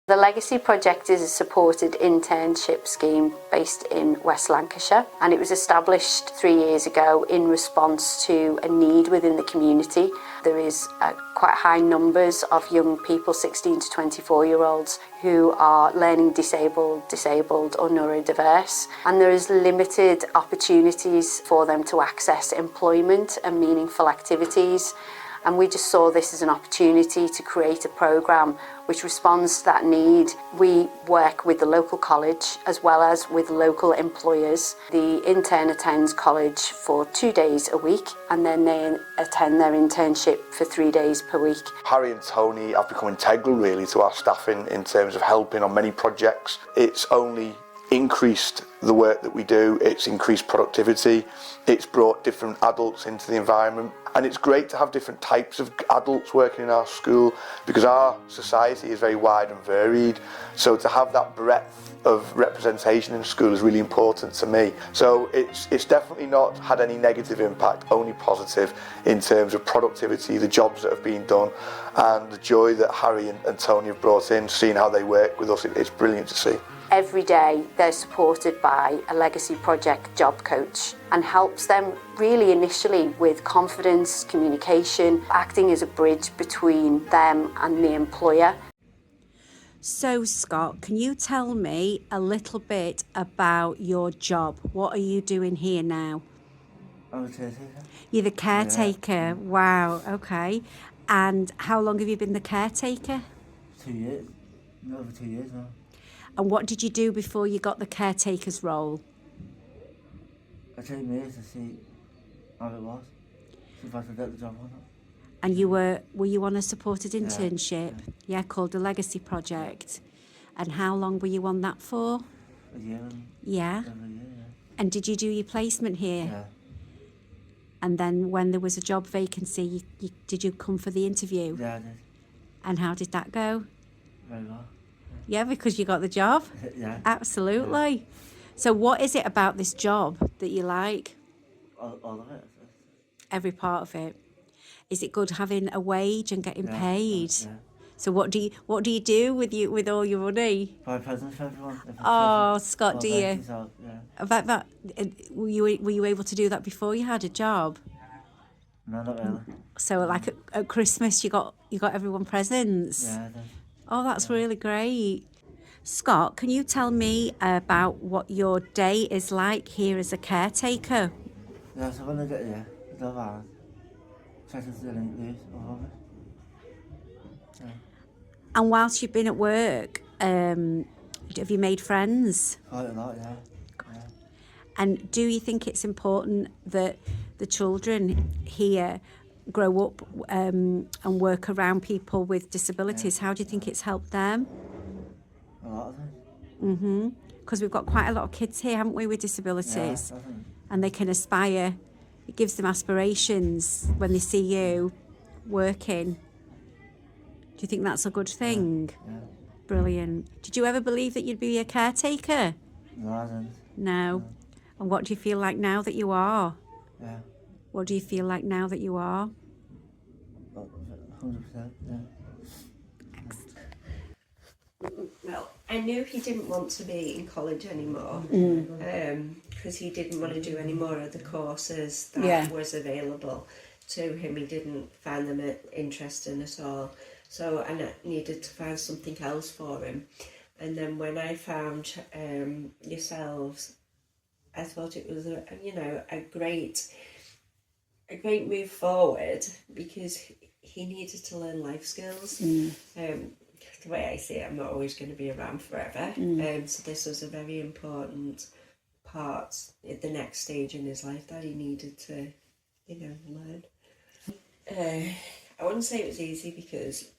The Legacy Project is a supported internship scheme based in West Lancashire, and it was established 3 years ago in response to a need within the community. There is quite high numbers of young people, 16 to 24-year-olds, who are learning disabled or neurodiverse, and there is limited opportunities for them to access employment and meaningful activities. And we just saw this as an opportunity to create a programme which responds to that need. We work with the local college as well as with local employers. The intern attends college for 2 days a week, and then they attend their internship for 3 days per week. Harry and Tony have become integral really to our staffing in terms of helping on many projects. It's only increased the work that we do, it's increased productivity, it's brought different adults into the environment, and it's great to have different types of adults working in our school because our society is very wide and varied, so to have that breadth of representation in school is really important to me. So it's definitely not had any negative impact, only positive in terms of productivity, the jobs that have been done, and the joy that Harry and Tony have brought in, seeing how they work with us. It's brilliant to see. Every day they're supported by a Legacy Project job coach and helps them really initially with confidence, communication, acting as a bridge between them and the employer. So Scott, can you tell me a little bit about your job? What are you doing here now? I'm a caretaker. You're the caretaker, Yeah. Wow, okay. And how long have you been the caretaker? 2 years. Over 2 years now. And what did you do before you got the caretaker's role? I came here to see how it was, see if I could get the job or not. And were you on a supported internship? Yeah. Called the Legacy Project. And how long were you on that for? A year and Yeah. over a year, yeah. And did you do your placement here? Yeah. And then when there was a job vacancy, did you come for the interview? Yeah, I did. And how did that go? Very well. Yeah, because you got the job? Yeah. Absolutely. So what is it about this job that you like? All of it. Every part of it. Is it good having a wage and getting Yeah, paid? yeah. So what do you do with all your money? Buy presents for everyone. If it's Oh, Christmas, Scott, or do you? birthdays out, yeah. About that, were you able to do that before you had a job? No, not really. So like at Christmas you got everyone presents? Yeah, I did. Oh, that's really great. Scott, can you tell me about what your day is like here as a caretaker? Yeah, so when I get here, I go around, check if there's any news or rubbish. Yeah. And whilst you've been at work, have you made friends? Quite a lot, yeah. And do you think it's important that the children here grow up and work around people with disabilities? How do you think it's helped them? A lot of things. Because we've got quite a lot of kids here, haven't we, with Yeah, disabilities? definitely. And they can aspire. It gives them aspirations when they see you working. Do you think that's a good thing? Yeah. Brilliant. Did you ever believe that you'd be a caretaker? No, I didn't. No. And what do you feel like now that you are? Yeah. What do you feel like now that you are? 100%, yeah. Well, I knew he didn't want to be in college anymore because he didn't want to do any more of the courses that was available to him. He didn't find them interesting at all. So I needed to find something else for him. And then when I found yourselves, I thought it was a great move forward because he needed to learn life skills. The way I see it, I'm not always going to be around forever. So this was a very important part at the next stage in his life that he needed to, learn. I wouldn't say it was easy because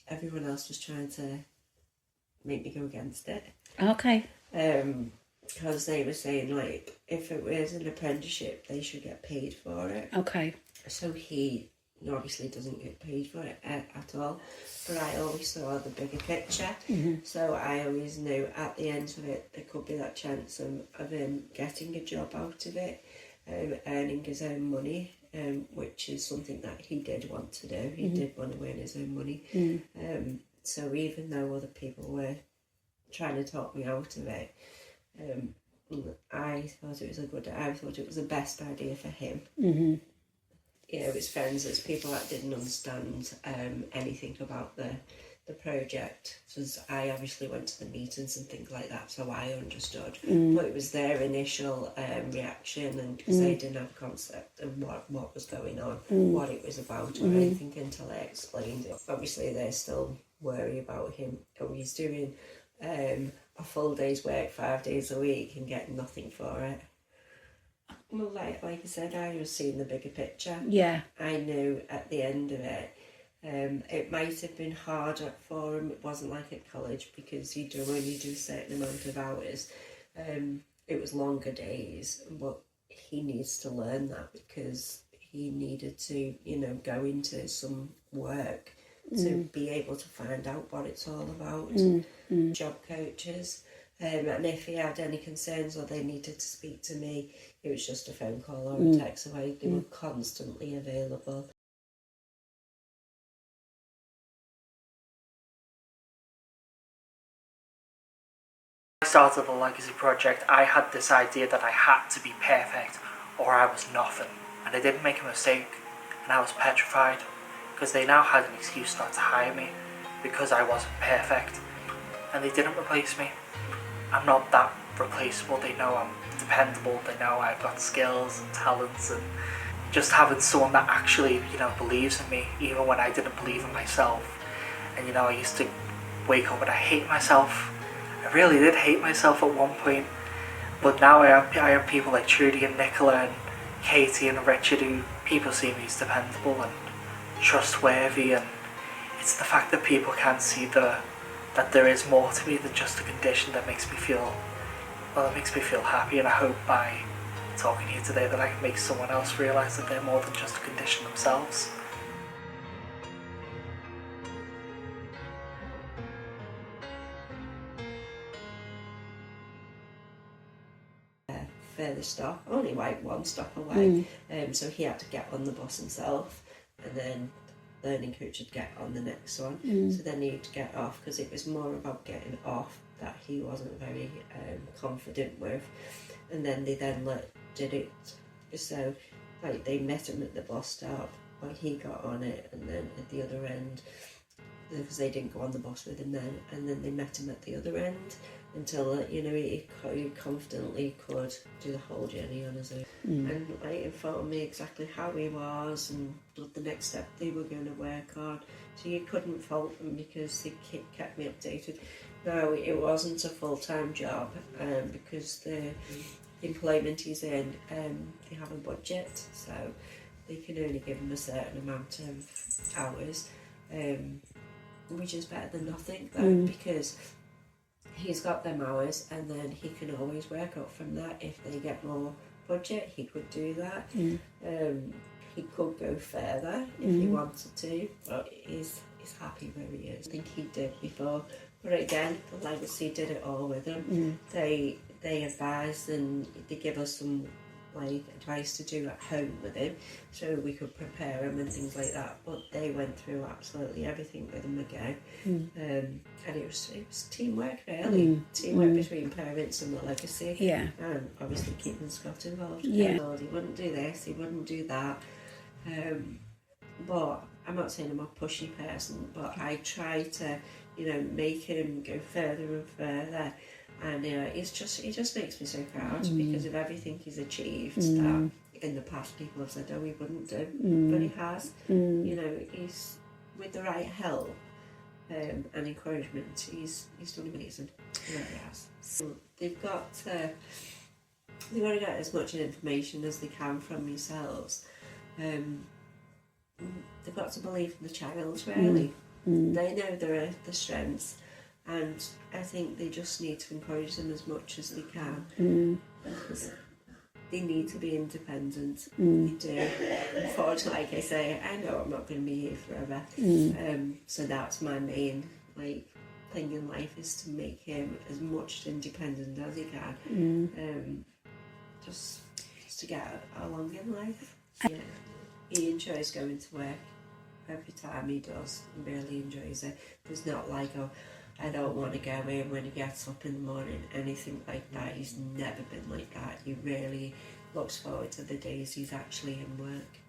everyone else was trying to make me go against it. Okay. Because they were saying, like, if it was an apprenticeship, they should get paid for it. Okay. So he obviously doesn't get paid for it at all, but I always saw the bigger picture. So I always knew at the end of it there could be that chance of him getting a job out of it, earning his own money, which is something that he did want to do. He did want to earn his own money. So even though other people were trying to talk me out of it, I thought it was the best idea for him. Mm-hmm. You know, his friends, it's people that didn't understand anything about the project. Because I obviously went to the meetings and things like that, so I understood. But it was their initial reaction, and because they didn't have a concept of what was going on, what it was about, or anything until I explained it. Obviously, they're still worried about him. Oh, he's doing a full day's work 5 days a week and getting nothing for it. Well, like I said, I was seeing the bigger picture. Yeah. I knew at the end of it, it might have been harder for him. It wasn't like at college, because you do only do a certain amount of hours. It was longer days, but he needs to learn that, because he needed to, you know, go into some work to be able to find out what it's all about. Job coaches. And if he had any concerns or they needed to speak to me, it was just a phone call or a text away. They were constantly available. I started the Legacy Project, I had this idea that I had to be perfect or I was nothing. And I didn't make a mistake, and I was petrified, because they now had an excuse not to hire me because I wasn't perfect. And they didn't replace me. I'm not that replaceable. They know I'm dependable. They know I've got skills and talents, and just having someone that actually, you know, believes in me, even when I didn't believe in myself. And you know, I used to wake up and I hate myself. I really did hate myself at one point. But now I have people like Trudy and Nicola and Katie and Richard, who people see me as dependable and trustworthy, and it's the fact that people can't see that there is more to me than just a condition that makes me feel happy. And I hope by talking here today that I can make someone else realise that they're more than just a condition themselves. Further stop, only like one stop away, so he had to get on the bus himself, and then the learning coach would get on the next one. So then he'd get off, because it was more about getting off that he wasn't very confident with. And then they did it, so like they met him at the bus stop while he got on it, and then at the other end, because they didn't go on the bus with him then, and then they met him at the other end until, you know, he confidently could do the whole journey on his own. And like, informed me exactly how he was and the next step they were going to work on. So you couldn't fault them, because they kept me updated. No, it wasn't a full-time job, because the employment he's in, they have a budget, so they can only give him a certain amount of hours, which is better than nothing, though, because he's got them hours, and then he can always work up from that. If they get more budget, he could do that. He could go further if he wanted to, but he's happy where he is. I think he did before, but again, the Legacy did it all with him. They advised, and they give us some like advice to do at home with him, so we could prepare him and things like that. But they went through absolutely everything with him again, and it was teamwork, really. Teamwork between parents and the Legacy. Yeah. And obviously keeping Scott involved. Yeah. He wouldn't do this, he wouldn't do that. But I'm not saying I'm a pushy person, but I try to, you know, make him go further and further. And it just makes me so proud, because of everything he's achieved that in the past people have said, oh, he wouldn't do, but he has. You know, he's, with the right help and encouragement, he's done amazing. He really has. So they've got to get as much information as they can from yourselves. They've got to believe in the child, really. They know their strengths. And I think they just need to encourage them as much as they can. Because they need to be independent. They do. Unfortunately, like I say, I know I'm not going to be here forever. So that's my main thing in life, is to make him as much independent as he can. Just to get along in life. Yeah. He enjoys going to work. every time he does. He really enjoys it. There's not like, oh, I don't want to go in when he gets up in the morning, anything like that. He's never been like that. He really looks forward to the days he's actually in work.